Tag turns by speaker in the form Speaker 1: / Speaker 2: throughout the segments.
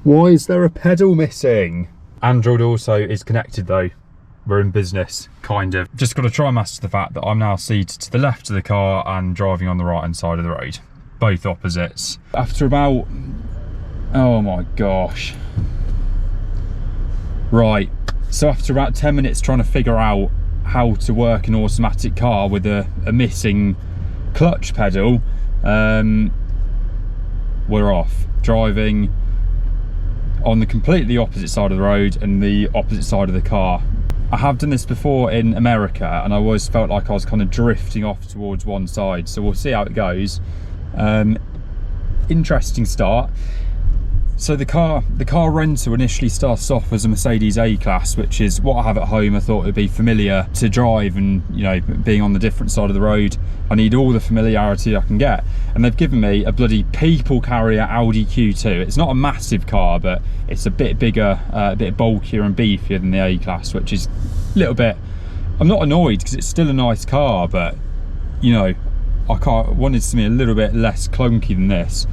Speaker 1: Why is there a pedal missing? Android Auto is connected though. We're in business, kind of. Just got to try and master the fact that I'm now seated to the left of the car and driving on the right hand side of the road. Both opposites. After about, oh my gosh. Right, so after about 10 minutes trying to figure out how to work an automatic car with a missing clutch pedal, we're off. Driving on the completely opposite side of the road and the opposite side of the car. I have done this before in America and I always felt like I was kind of drifting off towards one side, so we'll see how it goes. Interesting start. So the car rental initially starts off as a Mercedes A-Class, which is what I have at home. I thought it would be familiar to drive, and you know, being on the different side of the road, I need all the familiarity I can get. And they've given me a bloody people carrier Audi Q2. It's not a massive car, but it's a bit bigger, a bit bulkier and beefier than the A-Class, which is a little bit, I'm not annoyed because it's still a nice car, but you know, I wanted to be a little bit less clunky than this.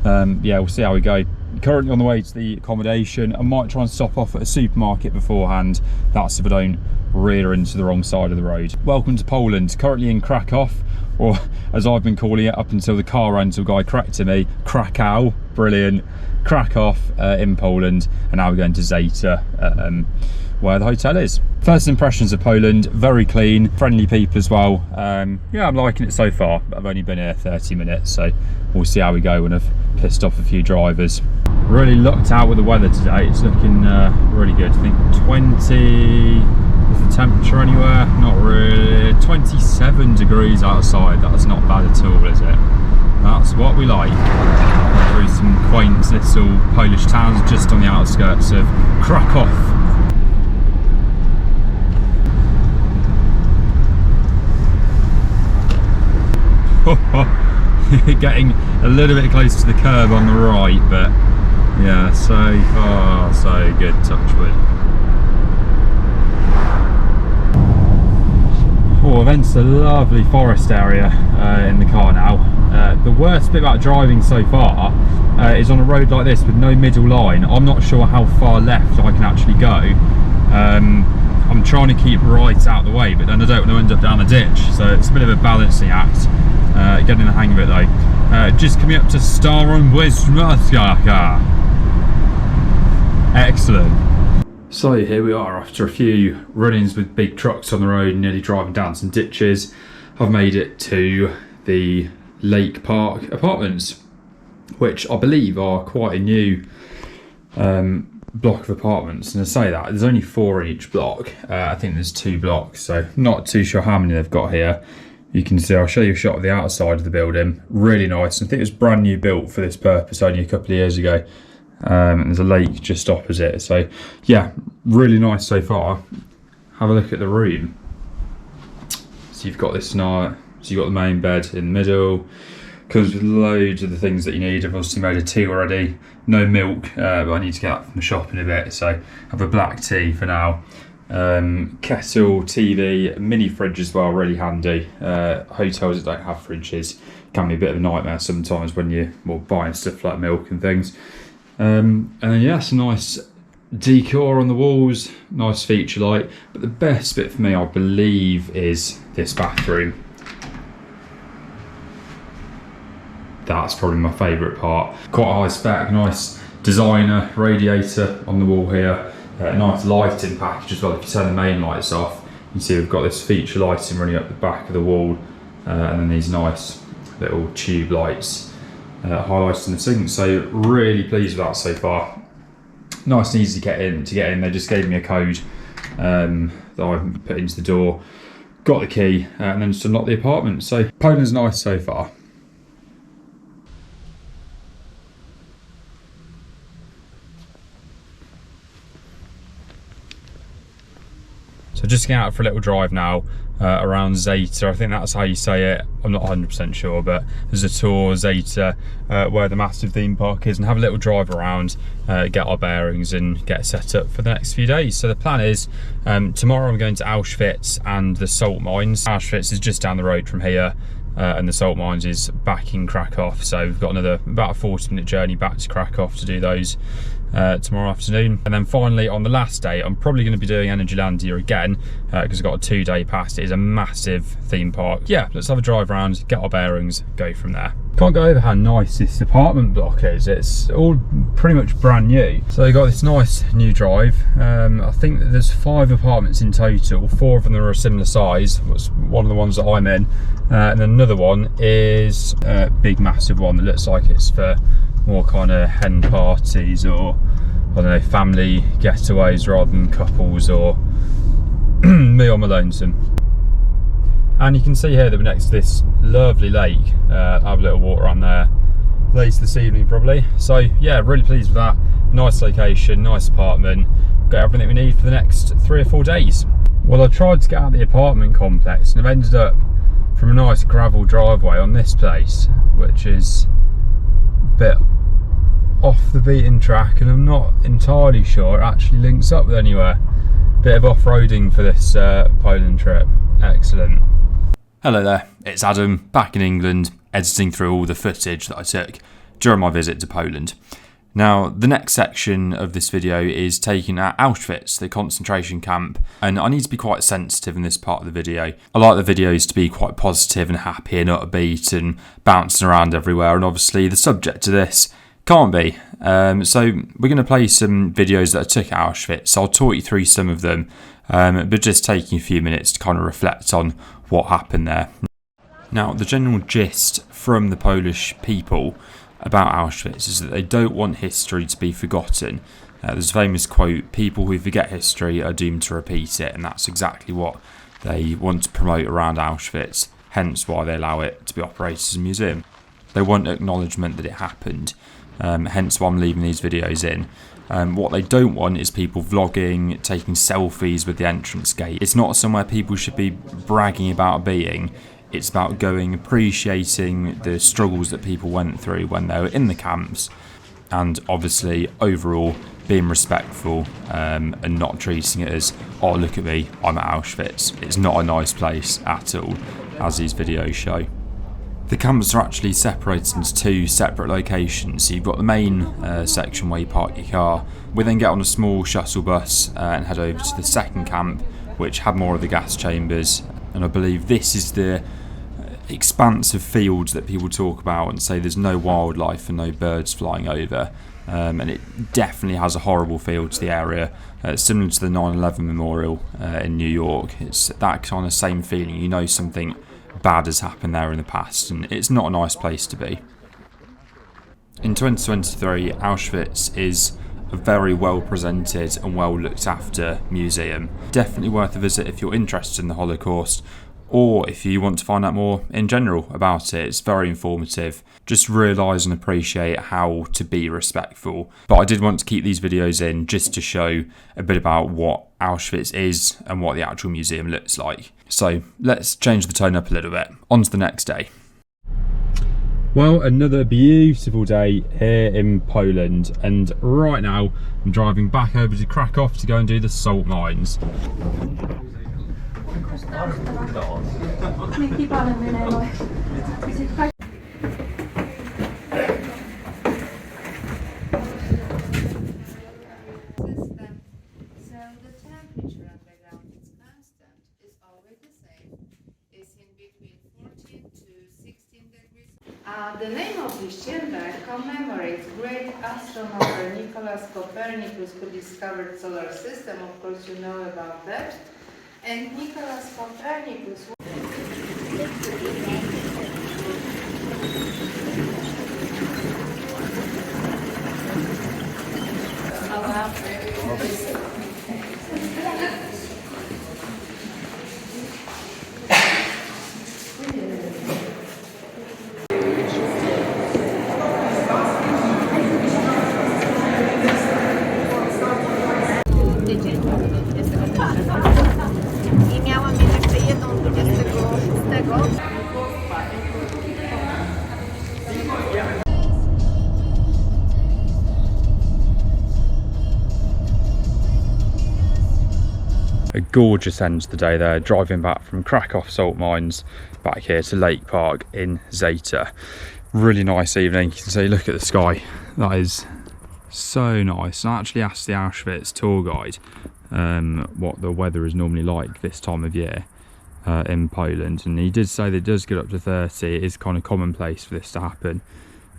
Speaker 1: Yeah, we'll see how we go. Currently on the way to the accommodation. I might try and stop off at a supermarket beforehand. That's if I don't rear into the wrong side of the road. Welcome to Poland. Currently in Krakow, or as I've been calling it up until the car rental guy corrected me, Krakow. Brilliant. Krakow in Poland, and now we're going to Zator, where the hotel is. First impressions of Poland: very clean, friendly people as well. Yeah, I'm liking it so far. I've only been here 30 minutes, so we'll see how we go when I've pissed off a few drivers. Really lucked out with the weather today. It's looking really good. I think 20 is the temperature anywhere. Not really. 27 degrees outside. That's not bad at all, is it? That's what we like. Through some quaint little Polish towns just on the outskirts of Krakow. Getting a little bit close to the curb on the right, but yeah, so far so good, touch wood. Oh, I've entered a lovely forest area in the car now. The worst bit about driving so far is on a road like this with no middle line. I'm not sure how far left I can actually go. I'm trying to keep right out of the way, but then I don't want to end up down a ditch, so it's a bit of a balancing act. Getting the hang of it though. Just coming up to Staron Westmaska. Excellent. So here we are after a few run-ins with big trucks on the road, nearly driving down some ditches. I've made it to the Lake Park apartments, which I believe are quite a new block of apartments. And to say that, there's only 4 in each block. I think there's 2 blocks, so not too sure how many they've got here. You can see, I'll show you a shot of the outside of the building. Really nice. I think it was brand new built for this purpose only a couple of years ago. And there's a lake just opposite. So yeah, really nice so far. Have a look at the room. So you've got this night. So you've got the main bed in the middle. Comes with loads of the things that you need. I've obviously made a tea already. No milk, but I need to get that from the shop in a bit. So I have a black tea for now. Kettle, TV, mini fridge as well, really handy. Hotels that don't have fridges can be a bit of a nightmare sometimes when you're buying stuff like milk and things. And then yeah, some nice decor on the walls, nice feature light. But the best bit for me, I believe, is this bathroom. That's probably my favourite part. Quite a high spec, nice designer radiator on the wall here. Nice lighting package as well. If you turn the main lights off, you can see we've got this feature lighting running up the back of the wall, and then these nice little tube lights highlighting the sink. So really pleased with that so far. Nice and easy to get in. They just gave me a code that I put into the door, got the key, and then just unlocked the apartment. So Poland's nice so far. So just getting out for a little drive now around Zator. I think that's how you say it. I'm not 100% sure, but there's a tour Zator where the massive theme park is, and have a little drive around, get our bearings and get set up for the next few days. So the plan is tomorrow I'm going to Auschwitz and the salt mines. Auschwitz is just down the road from here, and the salt mines is back in Krakow. So we've got about a 40-minute journey back to Krakow to do those. tomorrow afternoon. And then finally on the last day, I'm probably going to be doing Energylandia again because I've got a 2-day pass. It is a massive theme park. Yeah, let's have a drive around, get our bearings, go from there. Can't go over how nice this apartment block is. It's all pretty much brand new. So you've got this nice new drive. I think that there's 5 apartments in total. 4 of them are a similar size. That's one of the ones that I'm in. And then another one is a big massive one that looks like it's for more kind of hen parties or, I don't know, family getaways rather than couples, or me on my lonesome. And you can see here that we're next to this lovely lake. Have a little walk around there later this evening probably. So yeah, really pleased with that. Nice location, nice apartment. Got everything we need for the next 3 or 4 days. Well, I tried to get out of the apartment complex and I've ended up from a nice gravel driveway on this place, which is a bit off the beaten track, and I'm not entirely sure it actually links up with anywhere. Bit of off-roading for this Poland trip. Excellent. Hello there, it's Adam, back in England, editing through all the footage that I took during my visit to Poland. Now, the next section of this video is taken at Auschwitz, the concentration camp, and I need to be quite sensitive in this part of the video. I like the videos to be quite positive and happy and upbeat and bouncing around everywhere, and obviously the subject of this can't be. So we're going to play some videos that I took at Auschwitz. I'll talk you through some of them, but just taking a few minutes to kind of reflect on what happened there. Now, the general gist from the Polish people about Auschwitz is that they don't want history to be forgotten. There's a famous quote, "People who forget history are doomed to repeat it," and that's exactly what they want to promote around Auschwitz, hence why they allow it to be operated as a museum. They want acknowledgement that it happened, hence why I'm leaving these videos in. What they don't want is people vlogging, taking selfies with the entrance gate. It's not somewhere people should be bragging about being. It's about going, appreciating the struggles that people went through when they were in the camps, and obviously overall being respectful and not treating it as, oh look at me, I'm at Auschwitz. It's not a nice place at all, as these videos show. The camps are actually separated into 2 separate locations. So you've got the main section where you park your car. We then get on a small shuttle bus and head over to the second camp, which had more of the gas chambers. And I believe this is the expanse of fields that people talk about and say there's no wildlife and no birds flying over. And it definitely has a horrible feel to the area, similar to the 9/11 memorial in New York. It's that kind of same feeling. You know something bad has happened there in the past, and it's not a nice place to be. In 2023, Auschwitz is a very well presented and well looked after museum. Definitely worth a visit if you're interested in the Holocaust, or if you want to find out more in general about it. It's very informative. Just realise and appreciate how to be respectful. But I did want to keep these videos in just to show a bit about what Auschwitz is and what the actual museum looks like. So let's change the tone up a little bit. On to the next day. Well, another beautiful day here in Poland, and right now I'm driving back over to Krakow to go and do the salt mines.
Speaker 2: The name of this chamber commemorates great astronomer Nicholas Copernicus, who discovered solar system. Of course, you know about that. And Nicholas Copernicus.
Speaker 3: I miałam mieć jeszcze jedną 26.
Speaker 1: A gorgeous end to the day there, driving back from Krakow salt mines back here to Lake Park in Zator. Really nice evening. You can see, look at the sky. That is So nice. I actually asked the Auschwitz tour guide what the weather is normally like this time of year in Poland, and he did say that it does get up to 30. It is kind of commonplace for this to happen.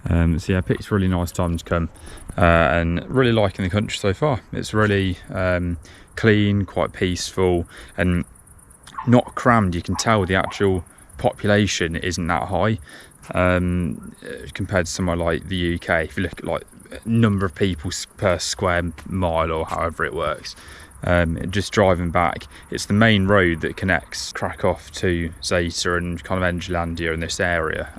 Speaker 1: So yeah, I picked a really nice time to come, and really liking the country so far. It's really clean, quite peaceful, and not crammed. You can tell the actual population isn't that high compared to somewhere like the UK. If you look at like number of people per square mile or however it works, just driving back, it's the main road that connects Krakow to Zator and kind of Engelandia in this area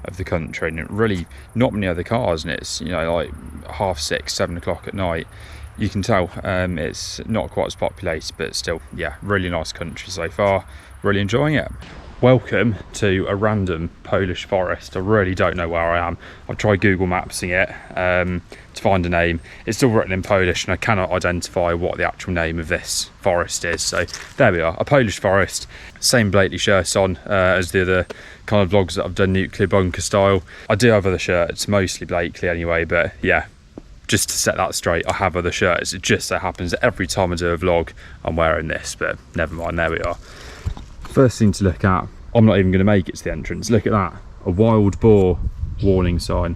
Speaker 1: of the country, and really not many other cars, and it's, you know, like 6:30, 7 o'clock at night. You can tell it's not quite as populated, but still, yeah, really nice country so far. Really enjoying it. Welcome to a random Polish forest. I really don't know where I am. I've tried Google Mapsing it to find a name. It's still written in Polish and I cannot identify what the actual name of this forest is. So there we are, a Polish forest. Same Blakely shirt on as the other kind of vlogs that I've done, nuclear bunker style. I do have other shirts, mostly Blakely anyway, but yeah, just to set that straight, I have other shirts. It just so happens that every time I do a vlog, I'm wearing this, but never mind, there we are. First thing to look at, I'm not even going to make it to the entrance. Look at that, a wild boar warning sign.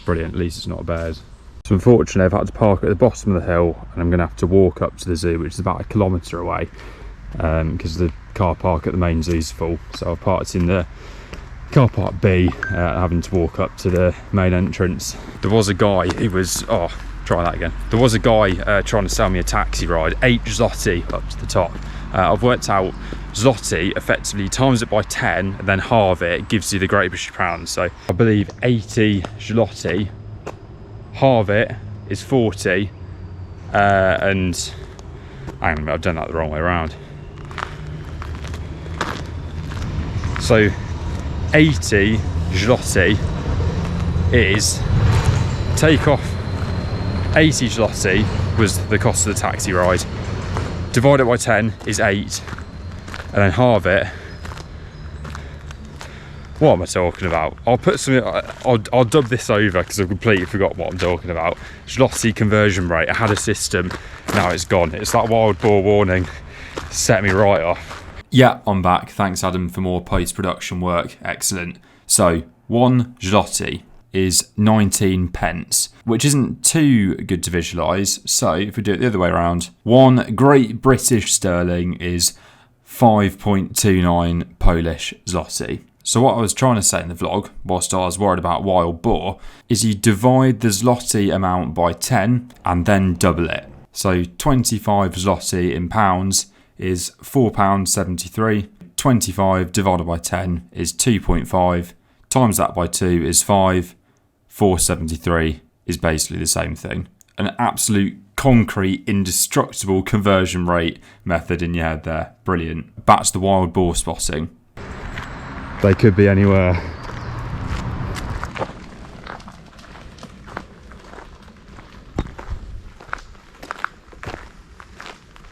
Speaker 1: Brilliant, at least it's not bears. So unfortunately I've had to park at the bottom of the hill and I'm going to have to walk up to the zoo, which is about 1 kilometre away, because the car park at the main zoo's full. So I've parked in the car park B, having to walk up to the main entrance. There was a guy who was, try that again. There was a guy trying to sell me a taxi ride, 8 zloty up to the top. I've worked out zloty effectively times it by 10 and then halve it, gives you the Great British pound. So I believe 80 zloty, halve it is 40, and hang on a minute, I've done that the wrong way around. So 80 zloty is, take off 80 zloty was the cost of the taxi ride, divide it by 10 is 8, and then halve it. What am I talking about? I'll put something, I'll dub this over because I've completely forgot what I'm talking about. Zloty conversion rate, I had a system, now it's gone. It's that wild boar warning, set me right off. Yeah, I'm back. Thanks Adam for more post-production work, excellent. So 1 zloty is 19 pence, which isn't too good to visualise. So if we do it the other way around, 1 Great British sterling is 5.29 Polish zloty. So what I was trying to say in the vlog, whilst I was worried about wild boar, is you divide the zloty amount by 10 and then double it. So 25 zloty in pounds is £4.73. 25 divided by 10 is 2.5. Times that by 2 is 5. 4.73 is basically the same thing. An absolute concrete, indestructible conversion rate method in your head there. Brilliant. Back to the wild boar spotting. They could be anywhere.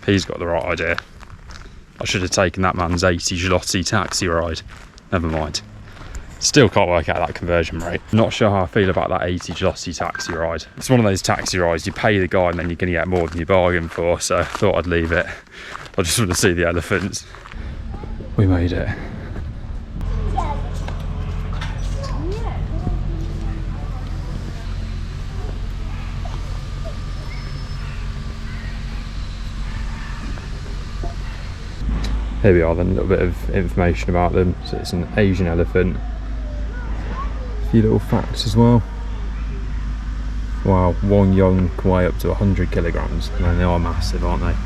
Speaker 1: He's got the right idea. I should have taken that man's 80 zloty taxi ride. Never mind. Still can't work out that conversion rate. Not sure how I feel about that 80 zloty taxi ride. It's one of those taxi rides, you pay the guy and then you're going to get more than you bargain for, so I thought I'd leave it. I just want to see the elephants. We made it. Here we are then, a little bit of information about them. So it's an Asian elephant. A few little facts as well. Wow, one young can weigh up to 100 kilograms. And they are massive, aren't they?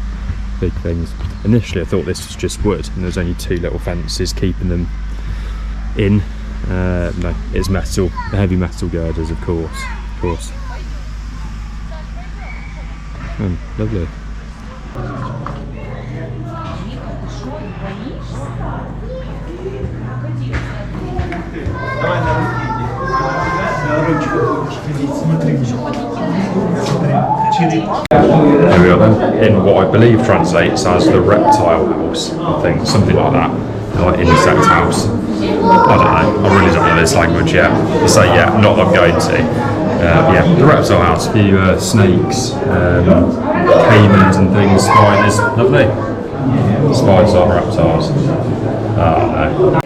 Speaker 1: Big things. Initially I thought this was just wood and there's only 2 little fences keeping them in. No, it's metal, the heavy metal girders of course. Lovely. Here we are then, in what I believe translates as the reptile house, I think, something like that, like insect house. I don't know, I really don't know this language yet. So yeah, not that I'm going to. Yeah, the reptile house, a few snakes, caimans and things, spiders, lovely. Spiders are reptiles. Oh no.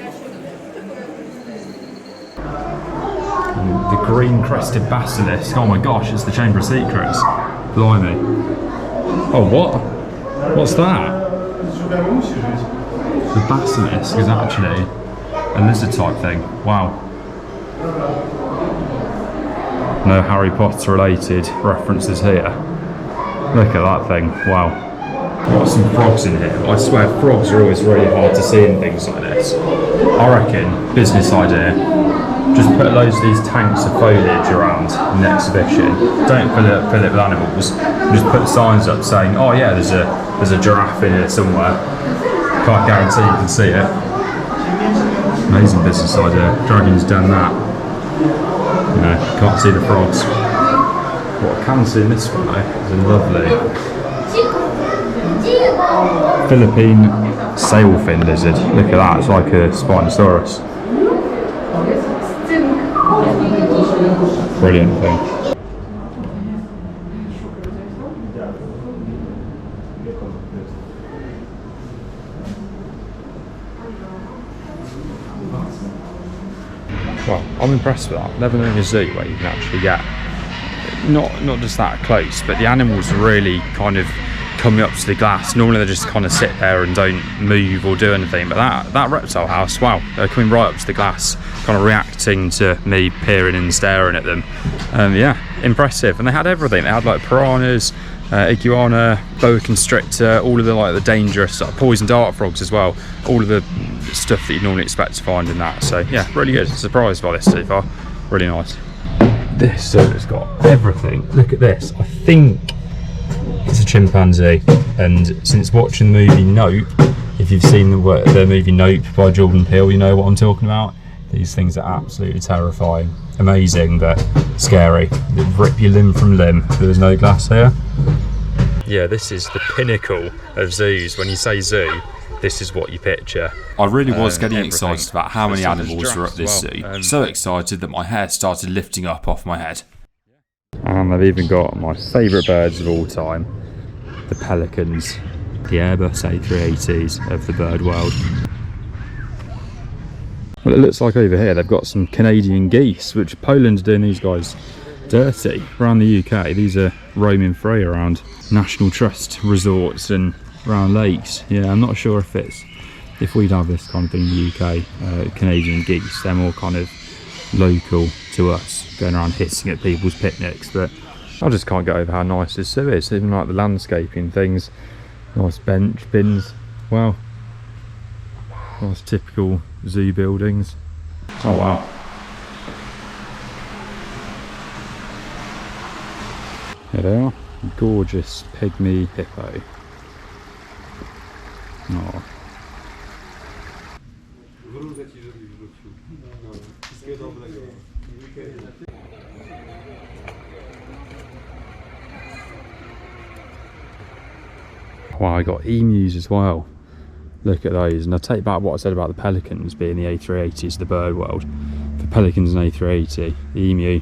Speaker 1: The green-crested basilisk, oh my gosh, it's the Chamber of Secrets. Blimey. Oh, what? What's that? The basilisk is actually a lizard type thing. Wow. No Harry Potter related references here. Look at that thing. Wow. Got some frogs in here. I swear frogs are always really hard to see in things like this. I reckon, business idea, just put loads of these tanks of foliage around in the exhibition. Don't fill it with animals. Just put signs up saying, oh yeah, there's a giraffe in here somewhere. Can't guarantee you can see it. Amazing business idea. Dragon's done that. No, can't see the frogs. What I can see in this one though is a lovely Philippine sailfin lizard. Look at that, it's like a Spinosaurus. Brilliant thing. Well, I'm impressed with that. Never known a zoo where you can actually get not just that close, but the animals really kind of coming up to the glass. Normally they just kind of sit there and don't move or do anything, but that reptile house, wow, they're coming right up to the glass, kind of reacting to me peering and staring at them. Yeah, impressive. And they had everything. They had like piranhas, iguana, boa constrictor, all of the dangerous poison dart frogs as well, all of the stuff that you'd normally expect to find in that. So yeah, really good. Surprised by this so far. Really nice. This zoo has got everything. Look at this. I think it's a chimpanzee, and since watching the movie Nope, if you've seen the movie Nope by Jordan Peele, you know what I'm talking about. These things are absolutely terrifying. Amazing, but scary. They rip your limb from limb. There's no glass here. Yeah, this is the pinnacle of zoos. When you say zoo, this is what you picture.
Speaker 4: I really was getting excited about how many animals were at this zoo. So excited that my hair started lifting up off my head.
Speaker 1: And they've even got my favourite birds of all time, the pelicans, the Airbus A380s of the bird world. Well, it looks like over here they've got some Canadian geese, which Poland are doing these guys dirty. Around the UK, these are roaming free around National Trust resorts and around lakes. Yeah, I'm not sure if we'd have this kind of thing in the UK, Canadian geese. They're more kind of local to us, going around hissing at people's picnics, but I just can't get over how nice this zoo is. Even like the landscaping things, nice bench, bins, wow, nice typical zoo buildings. Oh wow. Here they are, gorgeous pygmy hippo. Oh. Wow, I got emus as well. Look at those, and I take back what I said about the pelicans being the A380s of the bird world. For pelicans and A380, the emu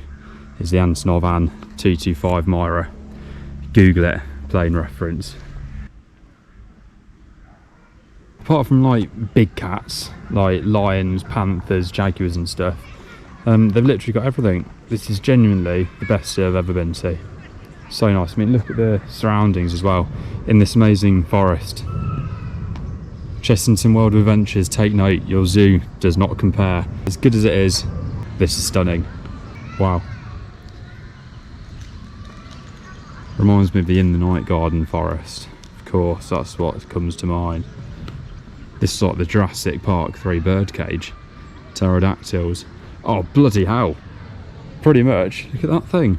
Speaker 1: is the Antonov An 225 Myra. Google it, plain reference. Apart from like big cats, like lions, panthers, jaguars and stuff, they've literally got everything. This is genuinely the best zoo I've ever been to. So nice. I mean, look at the surroundings as well, in this amazing forest. Chessington World of Adventures, take note, your zoo does not compare. As good as it is, this is stunning. Wow. Reminds me of the In the Night Garden forest. Of course, that's what comes to mind. This is like the Jurassic Park 3 birdcage. Pterodactyls. Oh, bloody hell. Pretty much. Look at that thing.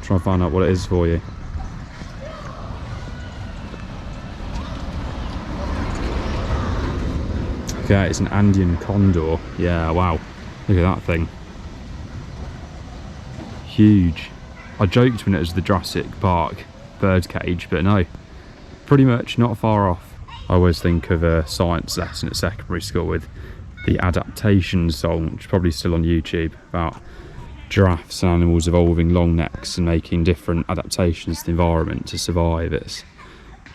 Speaker 1: Try and find out what it is for you. Okay, it's an Andean condor. Yeah, wow. Look at that thing. Huge. I joked when it was the Jurassic Park birdcage, but no. Pretty much not far off. I always think of a science lesson at secondary school with the adaptation song, which is probably still on YouTube, about giraffes and animals evolving long necks and making different adaptations to the environment to survive. It's,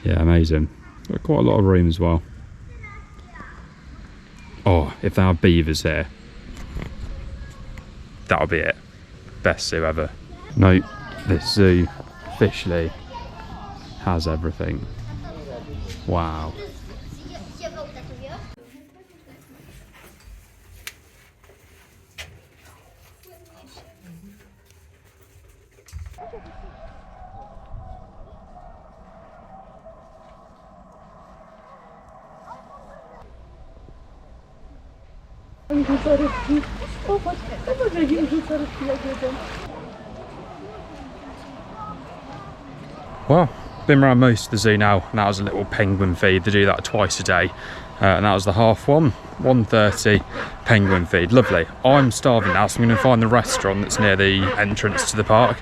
Speaker 1: yeah, amazing. Got quite a lot of room as well. Oh, if they have beavers here, that'll be it. Best zoo ever. Nope, this zoo officially has everything. Wow. Well, been around most of the zoo now, and that was a little penguin feed. They do that twice a day, and that was the half one, 1:30 penguin feed. Lovely. I'm starving now, so I'm going to find the restaurant that's near the entrance to the park,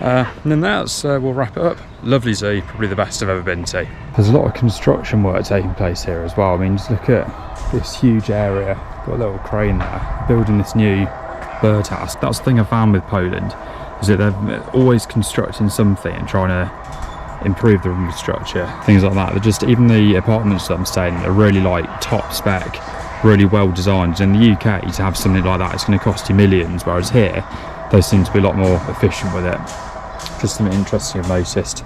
Speaker 1: and then we'll wrap it up. Lovely zoo, probably the best I've ever been to. There's a lot of construction work taking place here as well. I mean, just look at this huge area. Got a little crane there, building this new birdhouse. That's the thing I found with Poland, is that they're always constructing something and trying to improve the infrastructure, things like that. They're just, even the apartments that I'm staying in are really like top spec, really well designed. In the UK, to have something like that, it's going to cost you millions, whereas here they seem to be a lot more efficient with it. Just something interesting I've noticed.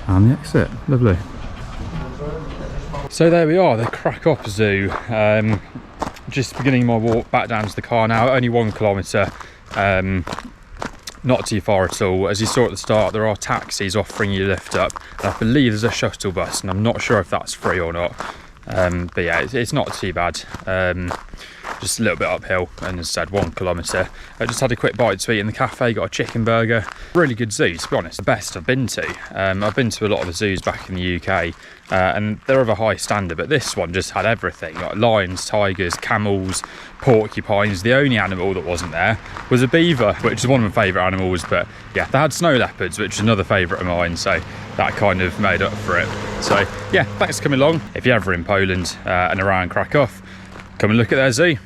Speaker 1: And the exit, lovely. So there we are, the Krakow Zoo. Just beginning my walk back down to the car now, only 1 kilometre. Not too far at all. As you saw at the start, there are taxis offering you a lift up. And I believe there's a shuttle bus, and I'm not sure if that's free or not. But yeah, it's not too bad. Just a little bit uphill, and as I said, 1 kilometre. I just had a quick bite to eat in the cafe, got a chicken burger. Really good zoo, to be honest, the best I've been to. I've been to a lot of the zoos back in the UK, and they're of a high standard, but this one just had everything, like lions, tigers, camels, porcupines. The only animal that wasn't there was a beaver, which is one of my favourite animals, but yeah, they had snow leopards, which is another favourite of mine, so that kind of made up for it. So yeah, thanks for coming along. If you're ever in Poland and around Krakow, come and look at their zoo.